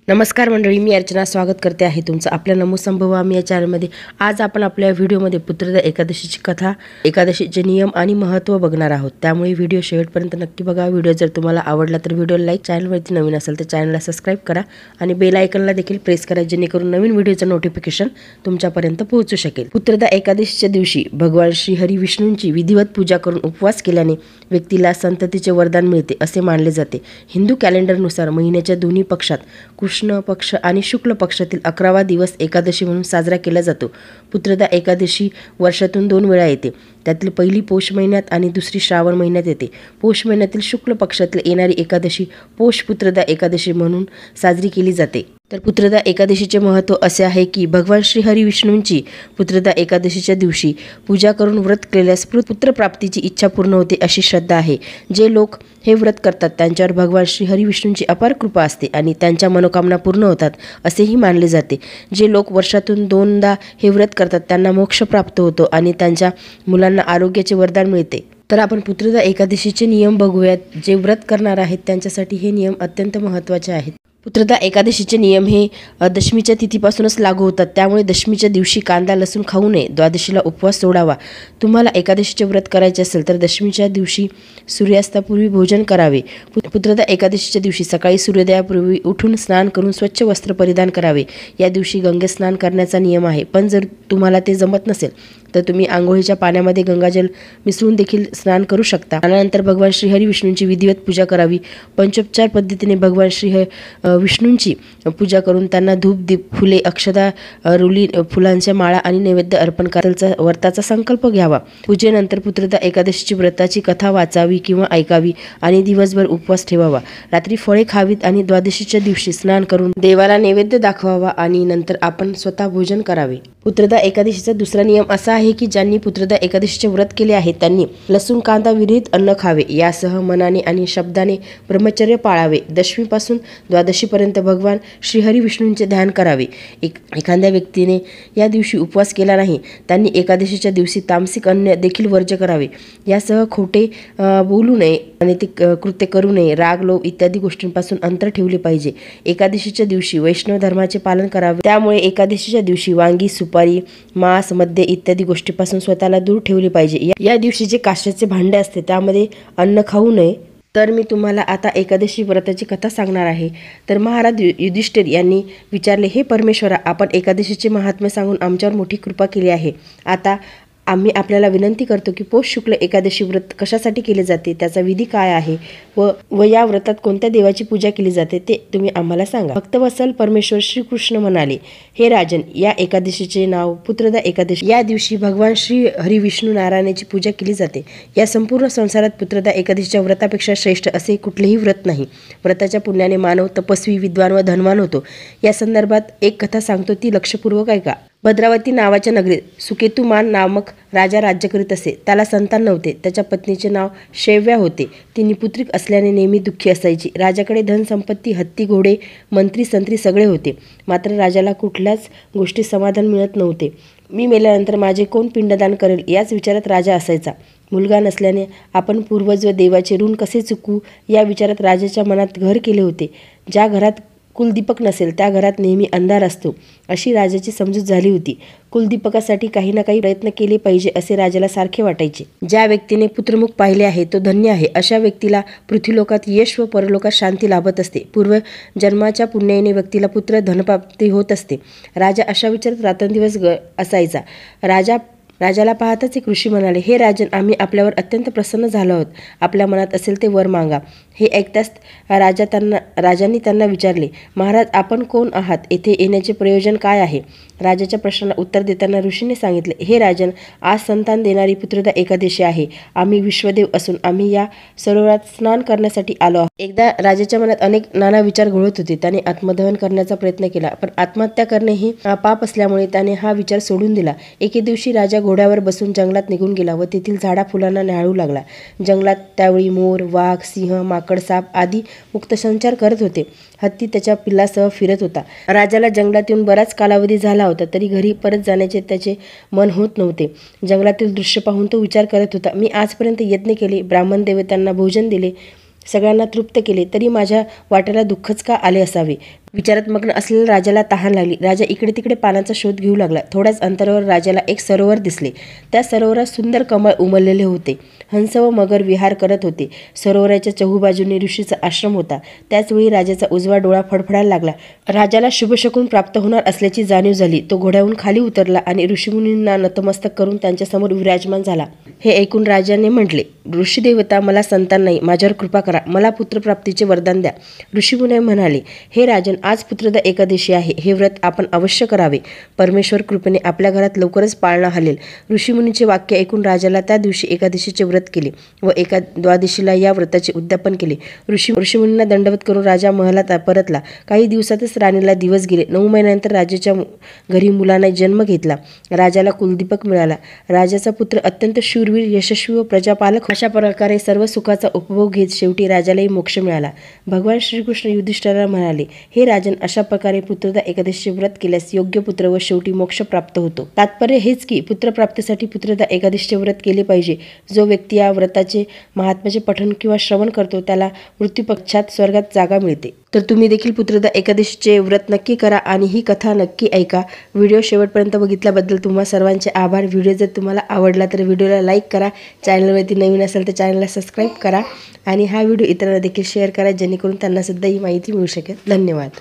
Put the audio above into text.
नमस्कार मंडळी, मी अर्चना स्वागत करते आहे तुमचं आपल्या नमो संभवामी या चॅनलमध्ये। आज आपण आपल्या व्हिडिओमध्ये पुत्रदा एकादशीची कथा, एकादशीचे नियम आणि महत्त्व बघणार आहोत। त्यामुळे व्हिडिओ शेवटपर्यंत नक्की बघा। व्हिडिओ जर तुम्हाला आवडला तर व्हिडिओला लाईक, चॅनलवरती नवीन असेल तर चॅनलला सबस्क्राईब करा आणि बेल आयकॉनला देखील प्रेस करा, जेणेकरून नवीन व्हिडिओचं नोटिफिकेशन तुमच्यापर्यंत पोहोचू शकेल। पुत्रदा एकादशीच्या दिवशी भगवान श्री हरी विष्णूंची विधिवत पूजा करून उपवास केल्याने व्यक्तीला संततीचे वरदान मिळते असे मानले जाते। हिंदू कॅलेंडरनुसार महिन्याच्या दोन्ही पक्षात कृष्ण पक्ष आणि शुक्ल पक्षातील 11वा दिवस एकादशी म्हणून साजरा केला जातो। पुत्रदा एकादशी वर्षातून 2 वेळा येते। त्यातील पहिली पौष महिन्यात आणि दुसरी श्रावण महिन्यात येते। पौष महिन्यातील शुक्ल पक्षातील येणारी एकादशी पौष पुत्रदा एकादशी म्हणून साजरी केली जाते। तर पुत्रदा एकादशीचे महत्त्व असे आहे की भगवान श्री हरी विष्णूंची पुत्रदा एकादशीच्या दिवशी पूजा करून व्रत केल्यास पुत्रप्राप्तीची इच्छा पूर्ण होते अशी श्रद्धा आहे। जे लोक हे व्रत करतात त्यांच्यावर भगवान श्री हरी विष्णूंची अपार कृपा असते आणि त्यांच्या मनोकामना पूर्ण होतात असेही मानले जाते। जे लोक वर्षातून 2दा हे व्रत करतात त्यांना मोक्ष प्राप्त होतो आणि त्यांच्या मुलांना आरोग्याचे वरदान मिळते। तर आपण पुत्रदा एकादशीचे नियम बघूयात। जे व्रत करणार आहेत त्यांच्यासाठी हे नियम अत्यंत महत्त्वाचे आहेत। पुत्रदा एकादशीचे नियम हे दशमीच्या तिथीपासूनच लागू होतात, त्यामुळे दशमीच्या दिवशी कांदा लसूण खाऊ नये। द्वादशीला उपवास सोडावा। तुम्हाला एकादशीचे व्रत करायचे असेल तर दशमीच्या दिवशी सूर्यास्तापूर्वी भोजन करावे। पुत्रदा एकादशीच्या दिवशी सकाळी सूर्योदयापूर्वी उठून स्नान करून स्वच्छ वस्त्र परिधान करावे। या दिवशी गंगेत स्नान करण्याचा नियम आहे, पण जर तुम्हाला ते जमत नसेल तर तुम्ही आंघोळीच्या पाण्यामध्ये गंगाजल मिसळून देखील स्नान करू शकता। त्यानंतर भगवान श्री हरी विष्णूंची विधिवत पूजा करावी। पंचोपचार पद्धतीने भगवान श्री विष्णूंची पूजा करून त्यांना धूप, दीप, फुले, अक्षता, रुली, फुलांच्या माळा आणि नैवेद्य अर्पण करायचा व्रताचा संकल्प घ्यावा। पूजेनंतर पुत्रदा एकादशीची व्रताची कथा वाचावी किंवा ऐकावी आणि दिवसभर उपवास ठेवावा। रात्री फळे खावीत आणि द्वादशीच्या दिवशी स्नान करून देवाला नैवेद्य दाखवावा आणि नंतर आपण स्वतः भोजन करावे। पुत्रदा एकादशीचा दुसरा नियम असा आहे की ज्यांनी पुत्रदा एकादशीचे व्रत केले आहे त्यांनी लसूण, कांदा विरहित अन्न खावे। यासह मनाने आणि शब्दाने ब्रह्मचर्य पाळावे। दशमीपासून द्वादशीपर्यंत भगवान श्री हरी विष्णूंचे ध्यान करावे। एखाद्या व्यक्तीने या दिवशी उपवास केला नाही त्यांनी एकादशीच्या दिवशी तामसिक अन्न देखील वर्ज्य करावे। यासह खोटे बोलू नये, अनैतिक कृत्य करू नये, राग, लोभ इत्यादी गोष्टींपासून अंतर ठेवले पाहिजे। एकादशीच्या दिवशी वैष्णव धर्माचे पालन करावे। त्यामुळे एकादशीच्या दिवशी वांगी, सुपारी, मांस, मद्य इत्यादी गोष्टीपासून स्वतःला दूर ठेवले पाहिजे। या दिवशी जे काचेचे भांडे असते त्यामध्ये अन्न खाऊ नये। तर मी तुम्हाला आता एकादशी व्रताची कथा सांगणार आहे। तर महाराज युधिष्ठिर यांनी विचारले, हे परमेश्वरा, आपण एकादशीचे महात्म्य सांगून आमच्यावर मोठी कृपा केली आहे। आता आम्ही आपल्याला विनंती करतो की पौष शुक्ल एकादशी व्रत कशासाठी केले जाते, त्याचा विधी काय आहे व या व्रतात कोणत्या देवाची पूजा केली जाते ते तुम्ही आम्हाला सांगा। भक्तवत्सल परमेश्वर श्रीकृष्ण म्हणाले, हे राजन, या एकादशीचे नाव पुत्रदा एकादशी। या दिवशी भगवान श्री हरी विष्णू नारायणाची पूजा केली जाते। या संपूर्ण संसारात पुत्रदा एकादशीच्या व्रतापेक्षा श्रेष्ठ असे कुठलेही व्रत नाही। व्रताच्या पुण्याने मानव तपस्वी, विद्वान व धनवान होतो। या संदर्भात एक कथा सांगतो, ती लक्षपूर्वक ऐका। भद्रावती नावाच्या नगरीत सुकेतुमान नामक राजा राज्य करीत असे। त्याला संतान नव्हते। त्याच्या पत्नीचे नाव शैव्या होते। ती निपुत्रिक असल्याने नेहमी दुःखी असायची। राजाकडे धनसंपत्ती, हत्ती, घोडे, मंत्री, संत्री सगळे होते, मात्र राजाला कुठल्याच गोष्टी समाधान मिळत नव्हते। मी मेल्यानंतर माझे कोण पिंडदान करेल याच विचारात राजा असायचा। मुलगा नसल्याने आपण पूर्वज व देवाचे ऋण कसे चुकू या विचारात राजाच्या मनात घर केले होते। ज्या घरात कुलदीपक नसेल त्या घरात नेहमी अंधार असतो अशी राजाची समजूत झाली होती। कुलदीपकासाठी काही ना काही प्रयत्न केले पाहिजे असे राजाला सारखे वाटायचे। ज्या व्यक्तीने पुत्रमुख पाहिले आहे तो धन्य आहे। अशा व्यक्तीला पृथ्वीलोकात यश व परलोकात शांती लाभत असते। पूर्व जन्माच्या पुण्याने व्यक्तीला पुत्र धनप्राप्ती होत असते। राजा अशा विचारात रात्रंदिवस असायचा। राजाला पाहताच एक ऋषी म्हणाले, हे राजन, आम्ही आपल्यावर अत्यंत प्रसन्न झालो आहोत। आपल्या मनात असेल ते वर मागा। हे ऐकताच राजांनी त्यांना विचारले, महाराज, आपण कोण आहात? येथे येण्याचे प्रयोजन काय आहे? राजाच्या प्रश्नाला उत्तर देताना ऋषीने सांगितले, हे राजन, आज संतान देणारी पुत्रदा एकादशी आहे। आम्ही विश्वदेव असून आम्ही या सरोवरात स्नान करण्यासाठी आलो आहोत। एकदा राजाच्या मनात अनेक नाना विचार घोळत होते। त्याने आत्मदहन करण्याचा प्रयत्न केला, पण आत्महत्या करणे हे पाप असल्यामुळे त्याने हा विचार सोडून दिला। एके दिवशी राजा घोड्यावर बसून जंगलात निघून गेला व तेथील झाडा फुलांना न्याहाळू लागला। जंगलात त्यावेळी मोर, वाघ, सिंह, माकड, साप आदी मुक्त संचार करत होते। हत्ती त्याच्या पिल्लासह फिरत होता। राजाला जंगलात येऊन बराच कालावधी झाला होता, तरी घरी परत जाण्याचे त्याचे मन होत नव्हते। जंगलातील दृश्य पाहून तो विचार करत होता, मी आजपर्यंत यज्ञ केले, ब्राह्मण देवतांना भोजन दिले, सगळ्यांना तृप्त केले, तरी माझ्या वाट्याला दुःखच का आले असावे। विचारात मग्न असलेल्या राजाला तहान लागली. राजा इकडे तिकडे पाण्याचा शोध घेऊ लागला. थोड्याच अंतरावर राजाला एक सरोवर दिसले. त्या सरोवरात सुंदर कमळ उमललेले होते. हंस व मगर विहार करत होते. सरोवराच्या चहूबाजूने ऋषीचा आश्रम होता. त्याचवेळी राजाचा उजवा डोळा फडफडायला लागला. राजाला शुभशकून प्राप्त होणार असल्याची जाणीव झाली. तो घोड्याहून खाली उतरला आणि ऋषीमुनींना नतमस्तक करून त्यांच्यासमोर विराजमान झाला. हे ऐकून राजाने म्हटले, ऋषीदेवता, मला संतान नाही, माझ्यावर कृपा करा, मला पुत्रप्राप्तीचे वरदान द्या. ऋषीमुनी म्हणाले, हे राजन, आज पुत्रदा एकादशी आहे. हे व्रत आपण अवश्य करावे. परमेश्वर कृपेने आपल्या घरात लवकरच पाळणा हलेल. ऋषीमुनीचे वाक्य ऐकून राजाला त्या दिवशी एकादशीचे व्रत केले व द्वादशीला या व्रताचे उद्यापन केले. ऋषीमुनींना दंडवत करून राजा महलात परतला. काही दिवसातच राणीला दिवस गेले. 9 महिन्यानंतर राजाच्या घरी मुलाने जन्म घेतला. राजाला कुलदीपक मिळाला. राजाचा पुत्र अत्यंत शूरवीर, यशस्वी व प्रजापालक. अशा प्रकारे सर्व सुखाचा उपभोग घेत शेवटी राजालाही मोक्ष मिळाला. भगवान श्रीकृष्ण युधिष्ठिराला म्हणाले, हे राजन, अशा प्रकारे पुत्रदा एकादशीचे व्रत केल्यास योग्य पुत्र व शेवटी मोक्ष प्राप्त होतो. तात्पर्य हेच की पुत्रप्राप्तीसाठी पुत्रदा एकादशीचे व्रत केले पाहिजे. जो व्यक्ती या व्रताचे महात्म्याचे पठण किंवा श्रवण करतो त्याला मृत्यूपश्चात स्वर्गात जागा मिळते. तर तुम्ही देखील पुत्रदा एकादशीचे व्रत नक्की करा आणि ही कथा नक्की ऐका. व्हिडिओ शेवटपर्यंत बघितल्याबद्दल तुम्हा सर्वांचे आभार. व्हिडिओ जर तुम्हाला आवडला तर व्हिडिओला लाईक करा. चॅनलवरती नवीन असेल तर चॅनलला सबस्क्राईब करा आणि हा व्हिडिओ इतरांना देखील शेअर करा, जेणेकरून त्यांना सुद्धा ही माहिती मिळू शकेल. धन्यवाद.